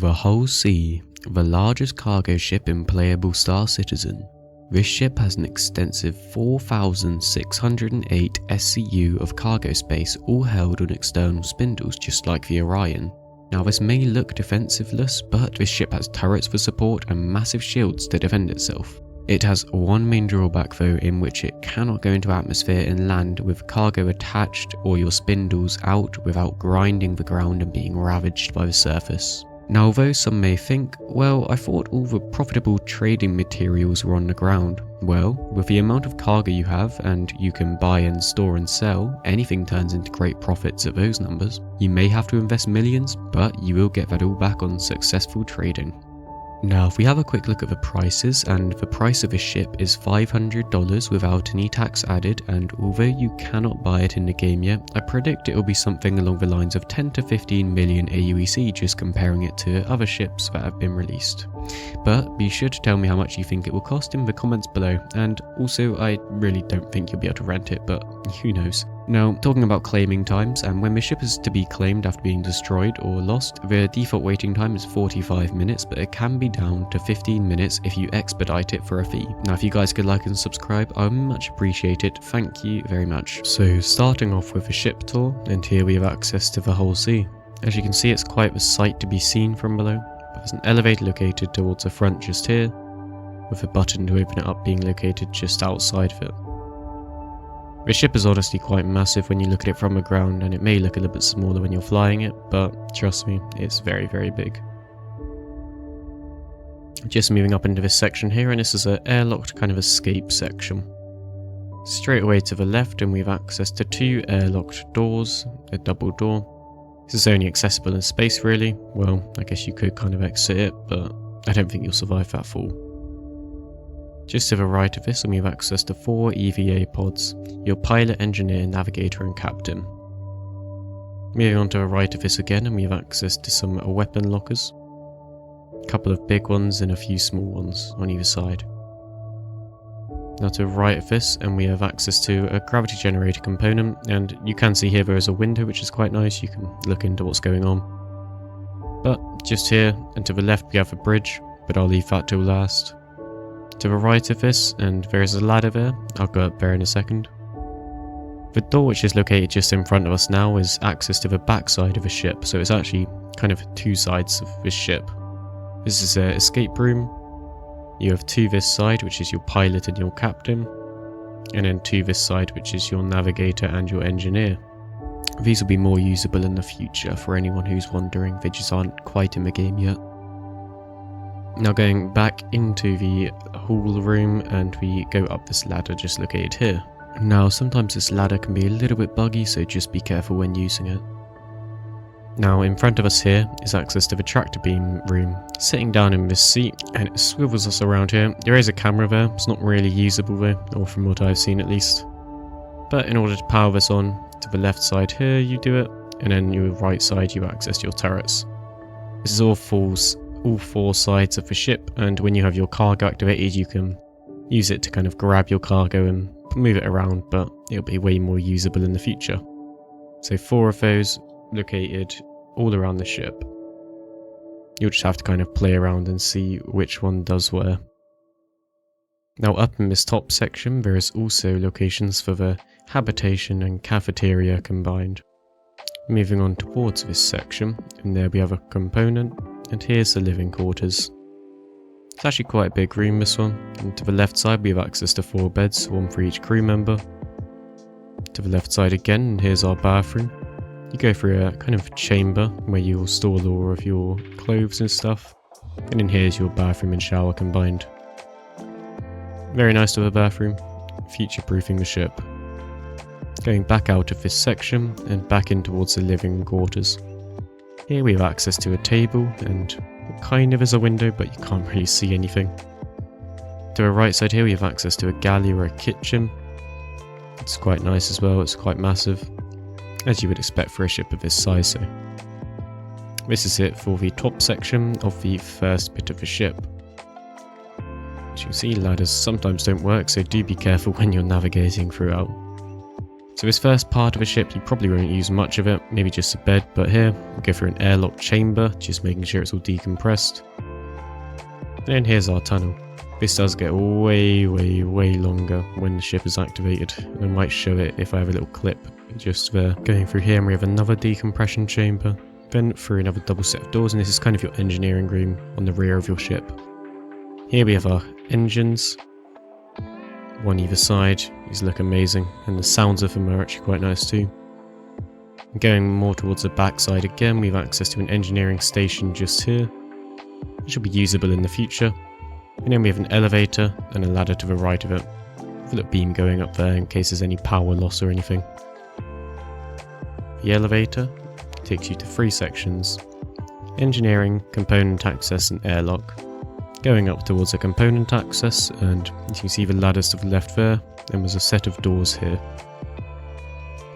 The Hull C, the largest cargo ship in playable Star Citizen. This ship has an extensive 4,608 SCU of cargo space, all held on external spindles just like the Orion. Now this may look defensiveless, but this ship has turrets for support and massive shields to defend itself. It has one main drawback though, in which it cannot go into atmosphere and land with cargo attached or your spindles out without grinding the ground and being ravaged by the surface. Now although some may think, well, I thought all the profitable trading materials were on the ground. Well, with the amount of cargo you have and you can buy and store and sell, anything turns into great profits at those numbers. You may have to invest millions, but you will get that all back on successful trading. Now if we have a quick look at the prices, and the price of a ship is $500 without any tax added, and although you cannot buy it in the game yet, I predict it will be something along the lines of 10 to 15 million AUEC just comparing it to other ships that have been released. But be sure to tell me how much you think it will cost in the comments below, and also I really don't think you'll be able to rent it, but who knows. Now, talking about claiming times, and when the ship is to be claimed after being destroyed or lost, the default waiting time is 45 minutes, but it can be down to 15 minutes if you expedite it for a fee. Now, if you guys could like and subscribe, I would much appreciate it. Thank you very much. So, starting off with a ship tour, and here we have access to the Hull C. As you can see, it's quite the sight to be seen from below. There's an elevator located towards the front just here, with a button to open it up being located just outside of it. The ship is honestly quite massive when you look at it from the ground, and it may look a little bit smaller when you're flying it, but trust me, it's very, very big. Just moving up into this section here, and this is an airlocked kind of escape section. Straight away to the left, and we have access to two airlocked doors, a double door. This is only accessible in space really. Well, I guess you could kind of exit it, but I don't think you'll survive that fall. Just to the right of this, and we have access to 4 EVA pods, your pilot, engineer, navigator and captain. Moving on to the right of this again, and we have access to some weapon lockers. A couple of big ones and a few small ones on either side. Now to the right of this, and we have access to a gravity generator component, and you can see here there is a window which is quite nice, you can look into what's going on. But just here and to the left we have a bridge, but I'll leave that till last. To the right of this, and there is a ladder there, I'll go up there in a second. The door which is located just in front of us now is access to the back side of the ship, so it's actually kind of two sides of this ship. This is an escape room. You have to this side which is your pilot and your captain, and then to this side which is your navigator and your engineer. These will be more usable in the future for anyone who's wondering, they just aren't quite in the game yet. Now going back into the hall room, and we go up this ladder just located here. Now sometimes this ladder can be a little bit buggy, so just be careful when using it. Now in front of us here is access to the tractor beam room. Sitting down in this seat, and it swivels us around here. There is a camera there, it's not really usable though, or from what I've seen at least. But in order to power this on, to the left side here you do it, and then your right side you access your turrets. This is all 4 sides of the ship, and when you have your cargo activated you can use it to kind of grab your cargo and move it around, but it'll be way more usable in the future. So 4 of those located all around the ship. You'll just have to kind of play around and see which one does where. Now up in this top section there is also locations for the habitation and cafeteria combined. Moving on towards this section, and there we have a component, and here's the living quarters. It's actually quite a big room this one, and to the left side we have access to 4 beds, 1 for each crew member. To the left side again, and here's our bathroom. You go through a kind of chamber where you will store all of your clothes and stuff, and in here's your bathroom and shower combined. Very nice to have a bathroom, future-proofing the ship. Going back out of this section and back in towards the living quarters. Here we have access to a table, and it kind of is a window, but you can't really see anything. To the right side here we have access to a galley or a kitchen. It's quite nice as well, it's quite massive, as you would expect for a ship of this size. So this is it for the top section of the first bit of the ship. As you can see, ladders sometimes don't work, so do be careful when you're navigating throughout. So this first part of a ship, you probably won't use much of it, maybe just a bed, but here, we'll go through an airlock chamber, just making sure it's all decompressed. And then here's our tunnel. This does get way longer when the ship is activated. I might show it if I have a little clip just there. Going through here, and we have another decompression chamber. Then through another double set of doors, and this is kind of your engineering room on the rear of your ship. Here we have our engines. One either side. These look amazing, and the sounds of them are actually quite nice too. Going more towards the back side again, we have access to an engineering station just here, which will be usable in the future. And then we have an elevator and a ladder to the right of it, with a little beam going up there in case there's any power loss or anything. The elevator takes you to 3 sections: engineering, component access and airlock. Going up towards the component access, and you can see the ladders to the left there, and there's a set of doors here.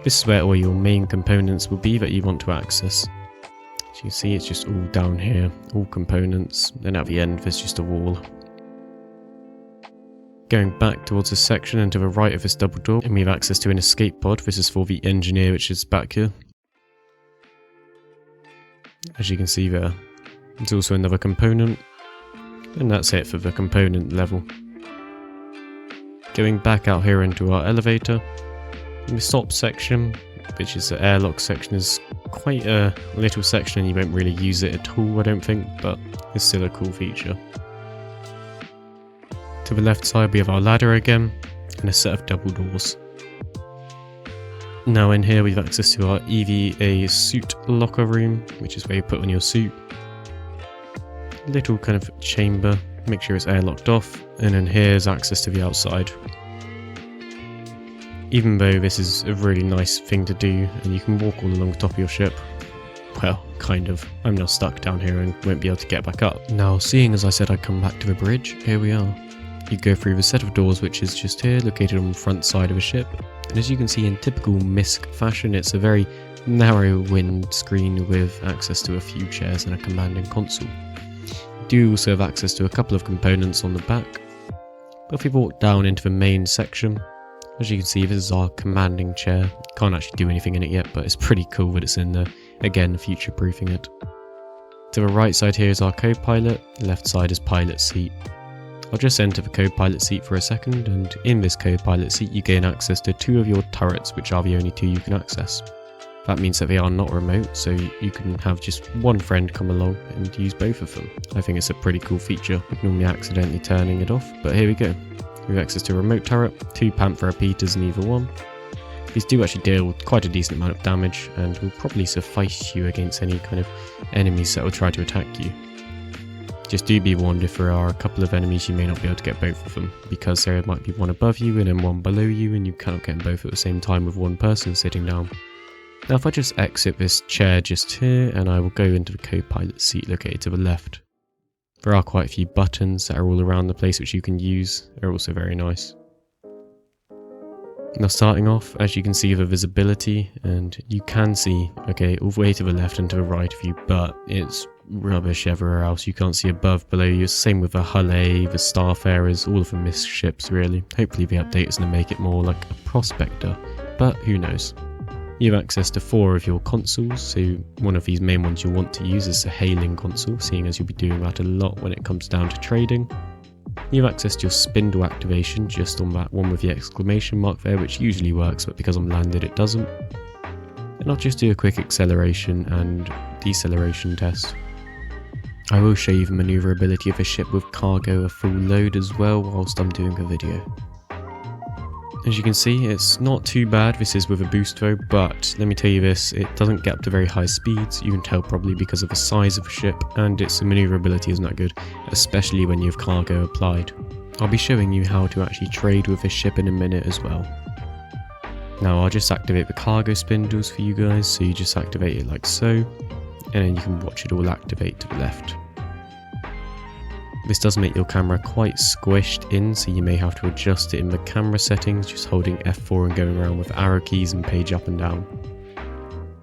This is where all your main components will be that you want to access. As you can see, it's just all down here, all components, and at the end there's just a wall. Going back towards this section and to the right of this double door, and we have access to an escape pod. This is for the engineer, which is back here. As you can see there, there's also another component. And that's it for the component level. Going back out here into our elevator, the stop section, which is the airlock section, is quite a little section and you won't really use it at all, I don't think, but it's still a cool feature. To the left side we have our ladder again, and a set of double doors. Now in here we have access to our EVA suit locker room, which is where you put on your suit. Little kind of chamber, make sure it's airlocked off, and then here's access to the outside. Even though this is a really nice thing to do and you can walk all along the top of your ship, well, kind of. I'm now stuck down here and won't be able to get back up. Now, seeing as I said I'd come back to the bridge, here we are. You go through the set of doors, which is just here, located on the front side of a ship, and as you can see in typical MISC fashion, it's a very narrow windscreen with access to a few chairs and a commanding console. You do also have access to a couple of components on the back, but if we walk down into the main section, as you can see this is our commanding chair. Can't actually do anything in it yet, but it's pretty cool that it's in there, again future proofing it. To the right side here is our co-pilot, left side is pilot seat. I'll just enter the co-pilot seat for a second, and in this co-pilot seat you gain access to 2 of your turrets, which are the only 2 you can access. That means that they are not remote, so you can have just one friend come along and use both of them. I think it's a pretty cool feature, ignore me accidentally turning it off, but here we go. We have access to a remote turret, 2 Panther repeaters in either one. These do actually deal quite a decent amount of damage, and will probably suffice you against any kind of enemies that will try to attack you. Just do be warned if there are a couple of enemies you may not be able to get both of them, because there might be one above you and then one below you, and you cannot get them both at the same time with one person sitting down. Now if I just exit this chair just here, and I will go into the co-pilot seat located to the left. There are quite a few buttons that are all around the place which you can use, they're also very nice. Now starting off, as you can see the visibility, and you can see, okay, all the way to the left and to the right of you, but it's rubbish everywhere else. You can't see above, below you. Same with the Hull A, the Starfarers, all of the MISC ships really. Hopefully the update is going to make it more like a prospector, but who knows. You have access to 4 of your consoles, so one of these main ones you'll want to use is the hailing console, seeing as you'll be doing that a lot when it comes down to trading. You have access to your spindle activation just on that one with the exclamation mark there, which usually works, but because I'm landed it doesn't. And I'll just do a quick acceleration and deceleration test. I will show you the manoeuvrability of a ship with cargo a full load as well whilst I'm doing the video. As you can see, it's not too bad. This is with a boost though, but let me tell you this, it doesn't get up to very high speeds. You can tell probably because of the size of the ship, and its manoeuvrability isn't that good, especially when you have cargo applied. I'll be showing you how to actually trade with this ship in a minute as well. Now I'll just activate the cargo spindles for you guys, so you just activate it like so, and then you can watch it all activate to the left. This does make your camera quite squished in, so you may have to adjust it in the camera settings, just holding F4 and going around with arrow keys and page up and down.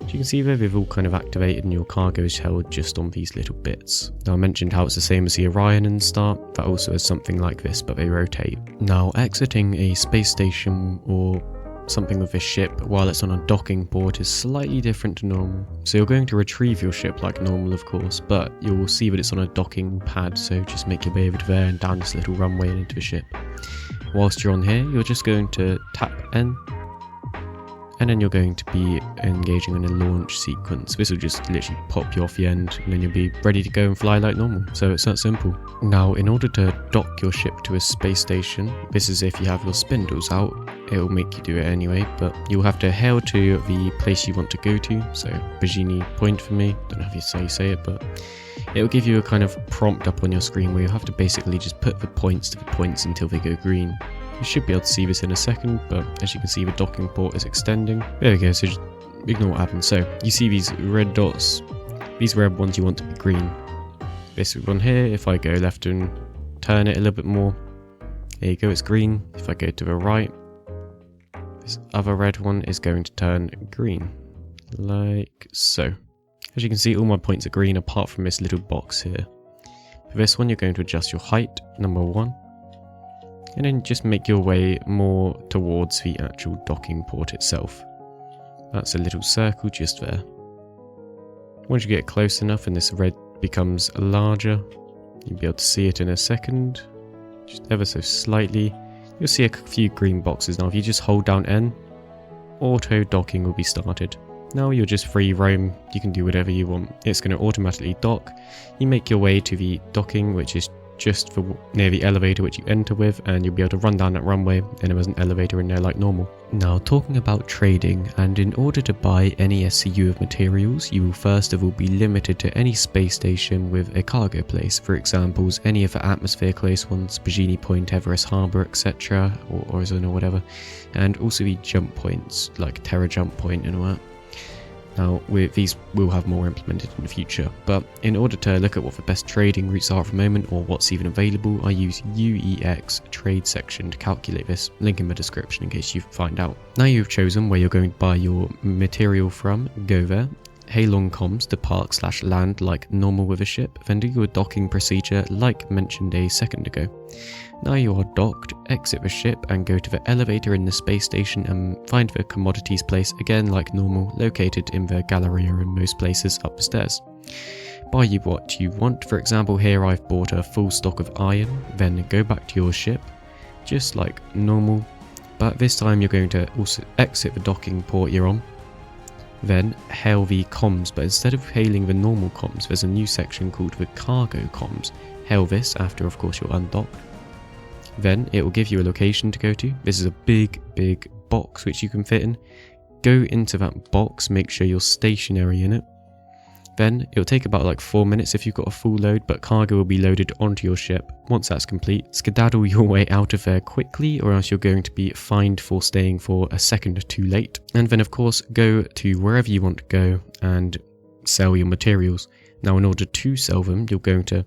As you can see there, they've all kind of activated and your cargo is held just on these little bits. Now I mentioned how it's the same as the Orion and Star, that also has something like this, but they rotate. Now exiting a space station or something with this ship while it's on a docking port is slightly different to normal. So you're going to retrieve your ship like normal, of course, but you'll see that it's on a docking pad, so just make your way over to there and down this little runway and into the ship. Whilst you're on here, you're just going to tap N, and then you're going to be engaging in a launch sequence. This will just literally pop you off the end, and then you'll be ready to go and fly like normal. So it's that simple. Now, in order to dock your ship to a space station, this is if you have your spindles out. It'll make you do it anyway, but you'll have to hail to the place you want to go to. So Bajini Point for me. Don't know how you say it, but it'll give you a kind of prompt up on your screen where you have to basically just put the points to the points until they go green. You should be able to see this in a second, but as you can see, the docking port is extending. There we go, so just ignore what happens. So you see these red dots, these red ones you want to be green. This one here, if I go left and turn it a little bit more, there you go, it's green. If I go to the right, this other red one is going to turn green, like so. As you can see, all my points are green apart from this little box here. For this one, you're going to adjust your height, number 1. And then just make your way more towards the actual docking port itself. That's a little circle just there. Once you get close enough and this red becomes larger, you'll be able to see it in a second. Just ever so slightly. You'll see a few green boxes. Now if you just hold down N, auto docking will be started. Now you're just free roam, you can do whatever you want. It's going to automatically dock. You make your way to the docking, which is just for near the elevator which you enter with, and you'll be able to run down that runway and there was an elevator in there like normal. Now talking about trading, and in order to buy any SCU of materials, you will first of all be limited to any space station with a cargo place. For examples, any of the atmosphere close ones, Bajini Point, Everest Harbour, etc, or Arizona or whatever, and also the jump points like Terra Jump Point and all that. Now, these will have more implemented in the future, but in order to look at what the best trading routes are at the moment or what's even available, I use UEX trade section to calculate this. Link in the description in case you find out. Now you've chosen where you're going to buy your material from, go there. Halong comms to park/land like normal with a ship, then do your docking procedure like mentioned a second ago. Now you are docked, exit the ship and go to the elevator in the space station and find the commodities place again like normal, located in the Galleria in most places up the stairs. Buy you what you want. For example, here I've bought a full stock of iron, then go back to your ship just like normal, but this time you're going to also exit the docking port you're on. Then hail the comms, but instead of hailing the normal comms, there's a new section called the cargo comms. Hail this after, of course, you're undocked. Then it will give you a location to go to. This is a big box which you can fit in. Go into that box, make sure you're stationary in it. Then it'll take about like 4 minutes if you've got a full load, but cargo will be loaded onto your ship. Once that's complete, skedaddle your way out of there quickly, or else you're going to be fined for staying for a second too late. And then of course go to wherever you want to go and sell your materials. Now in order to sell them, you're going to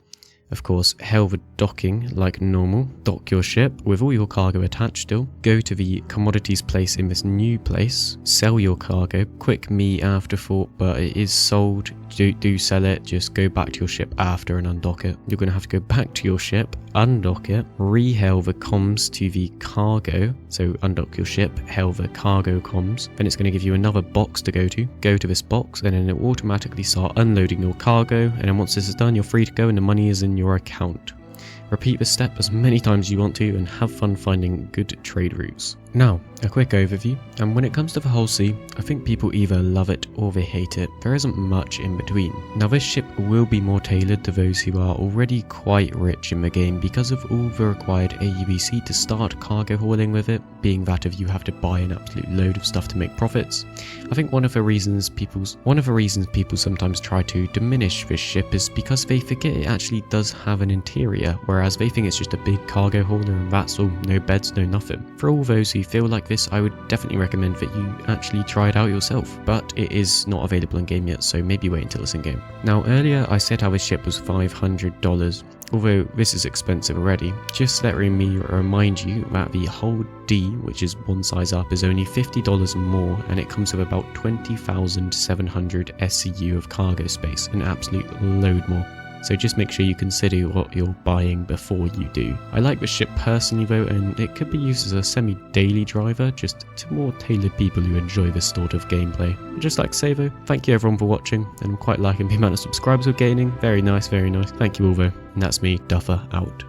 of course hail the docking like normal, dock your ship with all your cargo attached still, go to the commodities place in this new place, sell your cargo. Quick me afterthought, but it is sold. Do sell it, just go back to your ship after and undock it. You're going to have to go back to your ship, undock it, re-hail the comms to the cargo, so undock your ship, hail the cargo comms, then it's going to give you another box to go to this box, and then it will automatically start unloading your cargo, and then once this is done you're free to go and the money is in your account. Repeat this step as many times as you want to and have fun finding good trade routes. Now, a quick overview, and when it comes to the Hull C, I think people either love it or they hate it. There isn't much in between. Now this ship will be more tailored to those who are already quite rich in the game because of all the required AUBC to start cargo hauling with it, being that if you have to buy an absolute load of stuff to make profits. I think one of the reasons people sometimes try to diminish this ship is because they forget it actually does have an interior, whereas they think it's just a big cargo hauler and that's all, no beds, no nothing. For all those who feel like this, I would definitely recommend that you actually try it out yourself, but it is not available in game yet, so maybe wait until it's in game. Now earlier I said how this ship was $500, although this is expensive already. Just let me remind you that the Hull D, which is one size up, is only $50 more, and it comes with about 20,700 SCU of cargo space, an absolute load more. so just make sure you consider what you're buying before you do. I like the ship personally though, and it could be used as a semi-daily driver, just to more tailored people who enjoy this sort of gameplay. But just like to say though, thank you everyone for watching, and I'm quite liking the amount of subscribers we're gaining. Very nice, very nice. Thank you all though, and that's me, Duffer, out.